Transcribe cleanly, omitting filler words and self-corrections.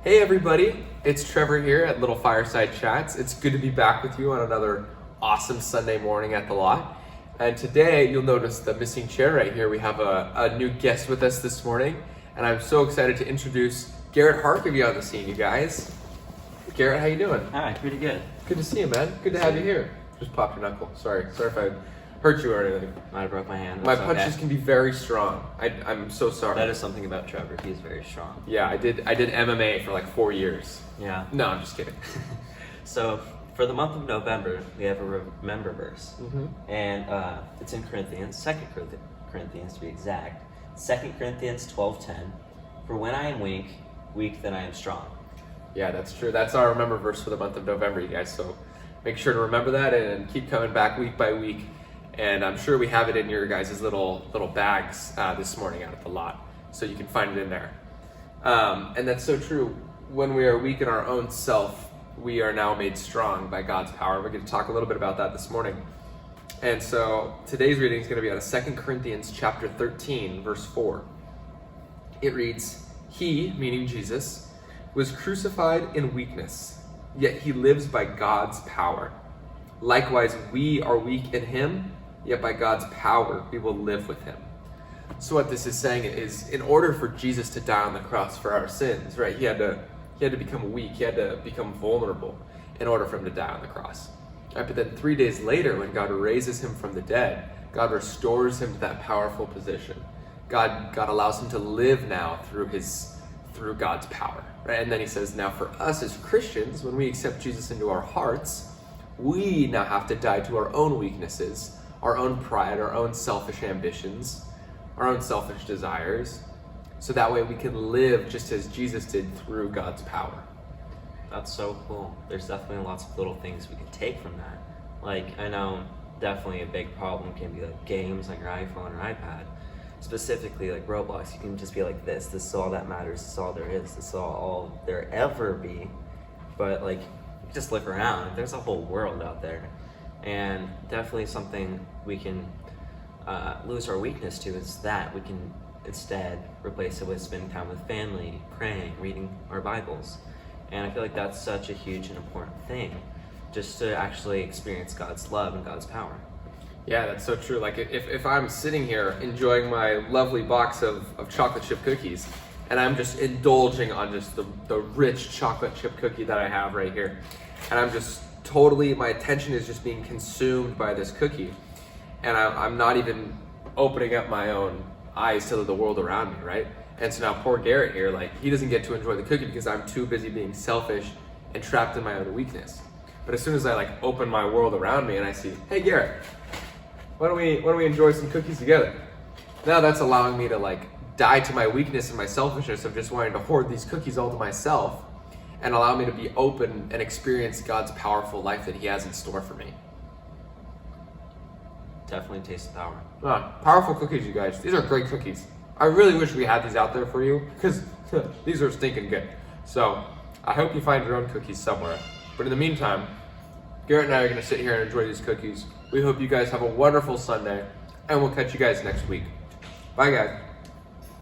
Hey everybody, it's Trevor here at Little Fireside Chats. It's good to be back with you on another awesome Sunday morning at the lot. And today you'll notice the missing chair right here. We have a new guest with us this morning, and I'm so excited to introduce Garrett Harkavy on the scene, you guys. Garrett, how you doing? Hi, pretty good. Good to see you, man. Good to have you here. Just popped your knuckle. Sorry if I hurt you or anything. Might have broke my hand. My That's punches okay. can be very strong. I'm so sorry. That is something about Trevor. He's very strong. Yeah, I did MMA for like 4 years. Yeah. No, I'm just kidding. So for the month of November, we have a remember verse, Mm-hmm. and it's in Corinthians, 2 Corinthians to be exact. 2 Corinthians 12:10. For when I am weak then I am strong. Yeah, that's true. That's our remember verse for the month of November, you guys. So make sure to remember that and keep coming back week by week. And I'm sure we have it in your guys' little bags this morning out at the lot, so you can find it in there. And that's so true. When we are weak in our own self, we are now made strong by God's power. We're going to talk a little bit about that this morning. And so today's reading is going to be out of 2 Corinthians chapter 13, verse 4. It reads, "He," meaning Jesus, "was crucified in weakness, yet he lives by God's power. Likewise, we are weak in him, yet by God's power we will live with him." So what this is saying is, in order for Jesus to die on the cross for our sins, right, he had to become weak, he had to become vulnerable in order for him to die on the cross. Right, but then 3 days later, when God raises him from the dead, God restores him to that powerful position. God allows him to live now through God's power. Right? And then he says, now for us as Christians, when we accept Jesus into our hearts, we now have to die to our own weaknesses, our own pride, our own selfish ambitions, our own selfish desires, so that way we can live just as Jesus did through God's power. That's so cool. There's definitely lots of little things we can take from that. Like, I know definitely a big problem can be like games on your iPhone or iPad. Specifically like Roblox, you can just be like this is all that matters, this is all there is, this is all there ever be. But like, just look around, there's a whole world out there. And definitely something we can lose our weakness to is that we can instead replace it with spending time with family, praying, reading our Bibles. And I feel like that's such a huge and important thing, just to actually experience God's love and God's power. Yeah, that's so true. Like if I'm sitting here enjoying my lovely box of chocolate chip cookies, and I'm just indulging on just the rich chocolate chip cookie that I have right here, and I'm just totally, my attention is just being consumed by this cookie, and I'm not even opening up my own eyes to the world around me, right? And so now poor Garrett here, like, he doesn't get to enjoy the cookie because I'm too busy being selfish and trapped in my own weakness. But as soon as I like open my world around me and I see, hey Garrett, why don't we enjoy some cookies together? Now that's allowing me to like die to my weakness and my selfishness of just wanting to hoard these cookies all to myself, and allow me to be open and experience God's powerful life that he has in store for me. Definitely taste the power. Powerful cookies, you guys. These are great cookies. I really wish we had these out there for you, because these are stinking good. So I hope you find your own cookies somewhere. But in the meantime, Garrett and I are going to sit here and enjoy these cookies. We hope you guys have a wonderful Sunday, and we'll catch you guys next week. Bye, guys.